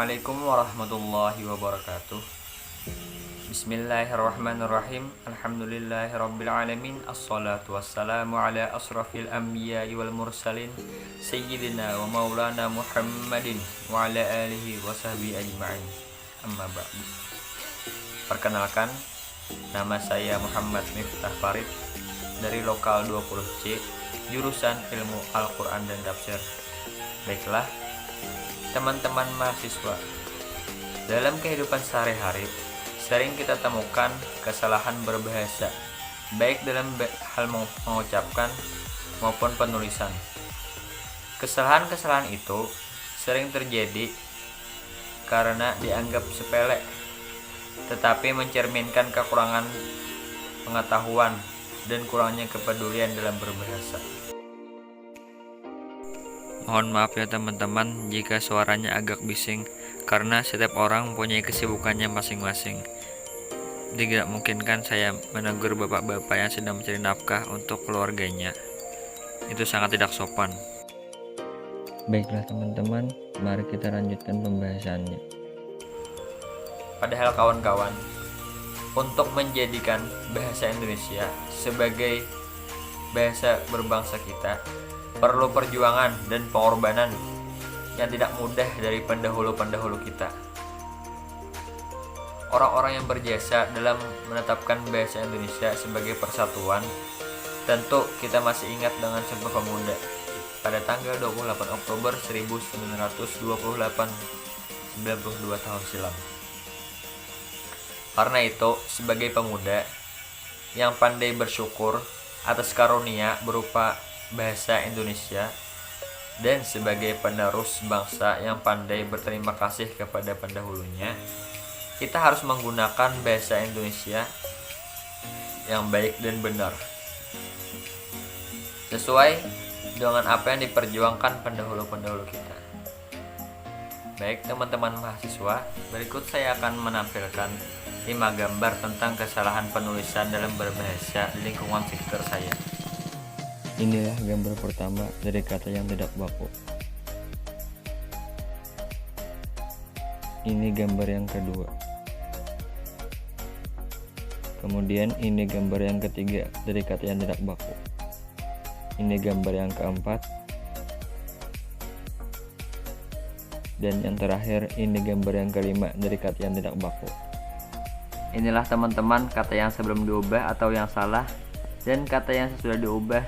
Assalamualaikum warahmatullahi wabarakatuh. Bismillahirrahmanirrahim. Alhamdulillahirrabbilalamin. Assalatu wassalamu ala asrafil anbiya'i wal mursalin Sayyidina wa maulana Muhammadin wa ala alihi wa sahbihi ajma'in. Amma ba'du. Perkenalkan, nama saya Muhammad Miftah Farid dari Lokal 20C, jurusan Ilmu Al-Quran dan Tafsir. Baiklah, teman-teman mahasiswa, dalam kehidupan sehari-hari sering kita temukan kesalahan berbahasa, baik dalam hal mengucapkan maupun penulisan. Kesalahan-kesalahan itu sering terjadi karena dianggap sepele, tetapi mencerminkan kekurangan pengetahuan dan kurangnya kepedulian dalam berbahasa. Mohon maaf ya teman-teman jika suaranya agak bising, karena setiap orang mempunyai kesibukannya masing-masing. Tidak mungkin kan saya menegur bapak-bapak yang sedang mencari nafkah untuk keluarganya. Itu sangat tidak sopan. Baiklah teman-teman, mari kita lanjutkan pembahasannya. Padahal kawan-kawan, untuk menjadikan bahasa Indonesia sebagai bahasa berbangsa kita, perlu perjuangan dan pengorbanan yang tidak mudah dari pendahulu-pendahulu kita. Orang-orang yang berjasa dalam menetapkan bahasa Indonesia sebagai persatuan, tentu kita masih ingat dengan Sumpah Pemuda pada tanggal 28 Oktober 1928, 92 tahun silam. Karena itu, sebagai pemuda yang pandai bersyukur atas karunia berupa bahasa Indonesia, dan sebagai penerus bangsa yang pandai berterima kasih kepada pendahulunya, kita harus menggunakan bahasa Indonesia yang baik dan benar, sesuai dengan apa yang diperjuangkan pendahulu-pendahulu kita. Baik teman-teman mahasiswa, berikut saya akan menampilkan 5 gambar tentang kesalahan penulisan dalam berbahasa di lingkungan sekitar saya. Inilah gambar pertama dari kata yang tidak baku. Ini gambar yang kedua. Kemudian ini gambar yang ketiga dari kata yang tidak baku. Ini gambar yang keempat. Dan yang terakhir, ini gambar yang kelima dari kata yang tidak baku. Inilah teman-teman kata yang sebelum diubah atau yang salah, dan kata yang sesudah diubah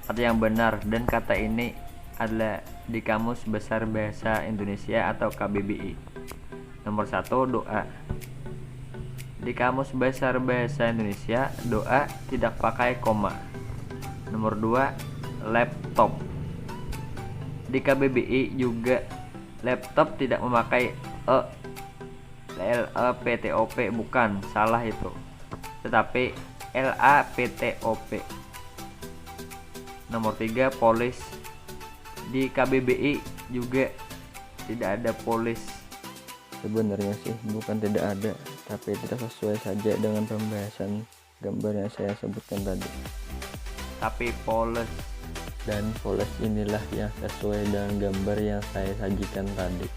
atau yang benar, dan kata ini adalah di Kamus Besar Bahasa Indonesia atau KBBI. Nomor 1, doa. Di Kamus Besar Bahasa Indonesia, doa tidak pakai koma. Nomor 2, laptop. Di KBBI juga laptop tidak memakai LAPTOP, bukan, salah itu, tetapi LAPTOP. Nomor 3, polis. Di KBBI juga tidak ada polis. Sebenarnya sih bukan tidak ada, tapi tidak sesuai saja dengan pembahasan gambar yang saya sebutkan tadi. Tapi polis. Dan polis inilah yang sesuai dengan gambar yang saya sajikan tadi.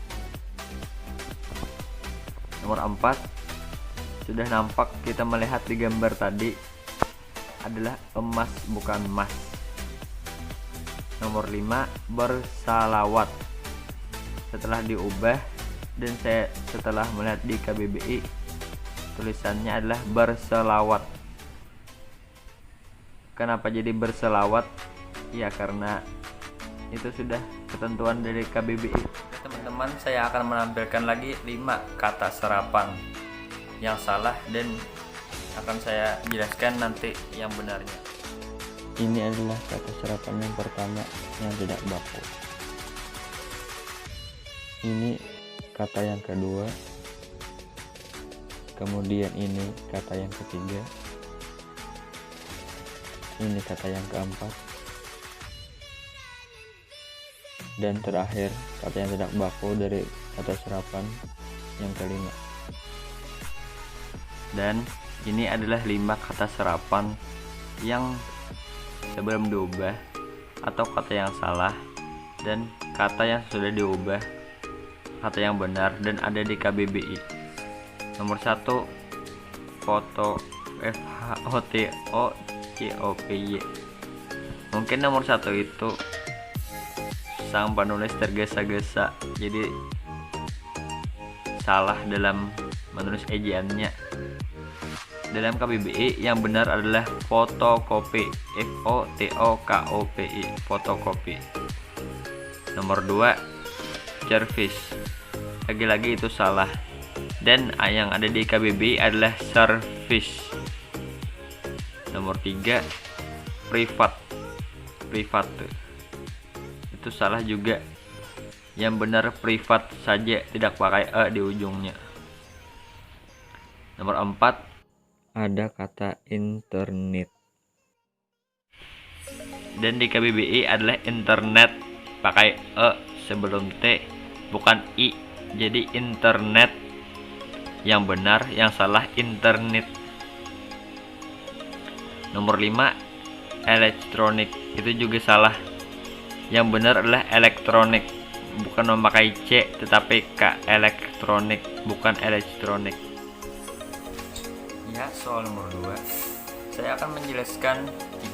Nomor 4, sudah nampak kita melihat di gambar tadi adalah emas, bukan emas. Nomor 5, bersalawat. Setelah diubah dan saya setelah melihat di KBBI, tulisannya adalah berselawat. Kenapa jadi berselawat? Ya karena itu sudah ketentuan dari KBBI. Teman-teman, saya akan menampilkan lagi 5 kata serapan yang salah dan akan saya jelaskan nanti yang benarnya. Ini adalah kata serapan yang pertama yang tidak baku. Ini kata yang kedua. Kemudian ini kata yang ketiga. Ini kata yang keempat. Dan terakhir, kata yang tidak baku dari kata serapan yang kelima. Dan ini adalah 5 kata serapan yang sebelum diubah atau kata yang salah dan kata yang sudah diubah kata yang benar dan ada di KBBI. Nomor 1, foto FHOTOCOPY. Mungkin nomor 1 itu sang penulis tergesa-gesa, jadi salah dalam menulis ejaannya. Dalam KBBI yang benar adalah fotokopi, FOTOKOPI, fotokopi. Nomor 2, service. Lagi-lagi itu salah. Dan yang ada di KBBI adalah service. Nomor 3, private. Itu salah juga. Yang benar privat saja, tidak pakai e di ujungnya. Nomor 4, ada kata internet. Dan di KBBI adalah internet, pakai e sebelum t, bukan i. Jadi internet. Yang benar, yang salah internet. Nomor 5, elektronik. Itu juga salah. Yang benar adalah elektronik, bukan memakai c tetapi k, elektronik, bukan elektronik. Ya, soal nomor 2, saya akan menjelaskan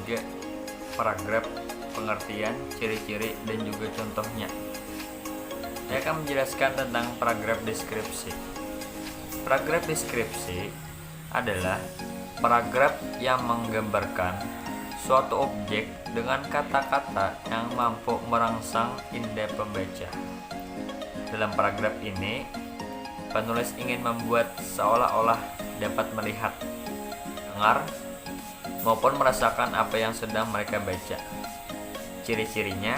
3 paragraf, pengertian, ciri-ciri, dan juga contohnya. Saya akan menjelaskan tentang paragraf deskripsi. Paragraf deskripsi adalah paragraf yang menggambarkan suatu objek dengan kata-kata yang mampu merangsang indera pembaca. Dalam paragraf ini, penulis ingin membuat seolah-olah dapat melihat, dengar, maupun merasakan apa yang sedang mereka baca. Ciri-cirinya,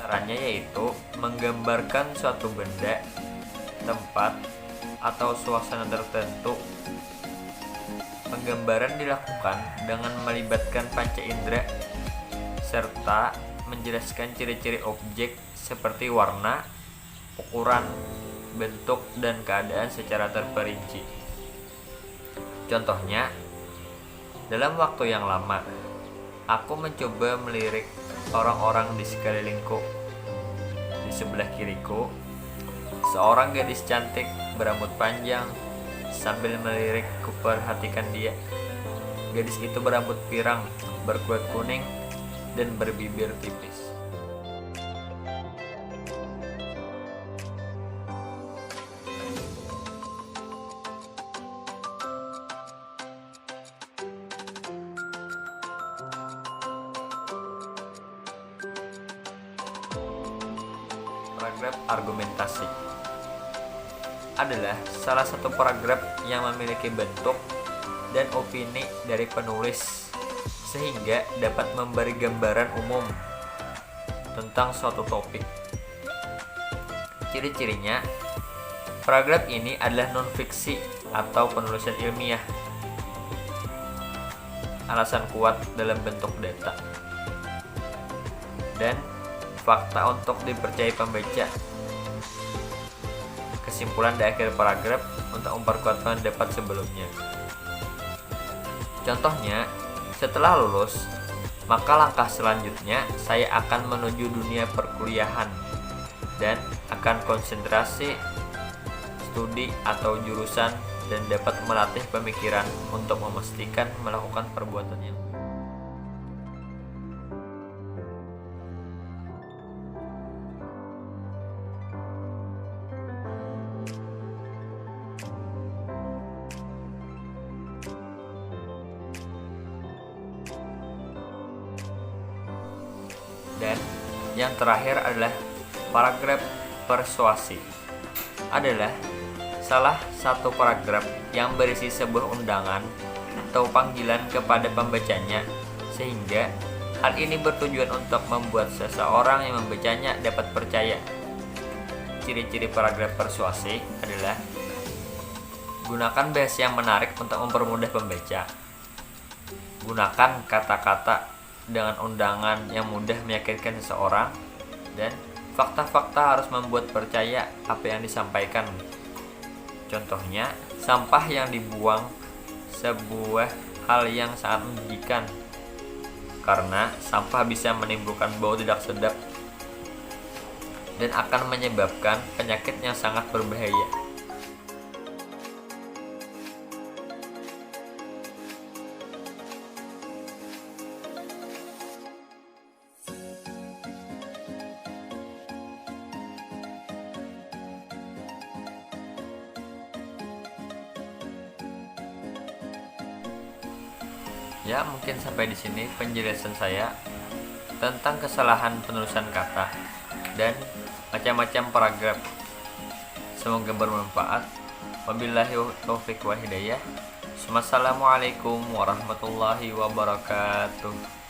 caranya yaitu menggambarkan suatu benda, tempat, atau suasana tertentu. Penggambaran dilakukan dengan melibatkan panca indera serta menjelaskan ciri-ciri objek seperti warna, ukuran, bentuk, dan keadaan secara terperinci. Contohnya, dalam waktu yang lama, aku mencoba melirik orang-orang di sekelilingku. Di sebelah kiriku, seorang gadis cantik berambut panjang. Sambil melirik, kuperhatikan dia. Gadis itu berambut pirang, berkulit kuning, dan berbibir tipis. Paragraf argumentasi adalah salah satu paragraf yang memiliki bentuk dan opini dari penulis sehingga dapat memberi gambaran umum tentang suatu topik. Ciri-cirinya, paragraf ini adalah non-fiksi atau penulisan ilmiah. Alasan kuat dalam bentuk data dan fakta untuk dipercayai pembaca. Kesimpulan di akhir paragraf untuk memperkuat pendapat sebelumnya. Contohnya, setelah lulus, maka langkah selanjutnya saya akan menuju dunia perkuliahan dan akan konsentrasi studi atau jurusan dan dapat melatih pemikiran untuk memastikan melakukan perbuatan yang baik. Dan yang terakhir adalah paragraf persuasi. Adalah salah satu paragraf yang berisi sebuah undangan atau panggilan kepada pembacanya, sehingga hal ini bertujuan untuk membuat seseorang yang membacanya dapat percaya. Ciri-ciri paragraf persuasi adalah gunakan bahasa yang menarik untuk mempermudah pembaca. Gunakan kata-kata dengan undangan yang mudah meyakinkan seseorang, dan fakta-fakta harus membuat percaya apa yang disampaikan. Contohnya, sampah yang dibuang sebuah hal yang sangat menjijikan karena sampah bisa menimbulkan bau tidak sedap. dan akan menyebabkan penyakit yang sangat berbahaya. Ya, mungkin sampai di sini penjelasan saya tentang kesalahan penulisan kata dan macam-macam paragraf. Semoga bermanfaat. Wabillahi taufiq wa hidayah. Wassalamualaikum warahmatullahi wabarakatuh.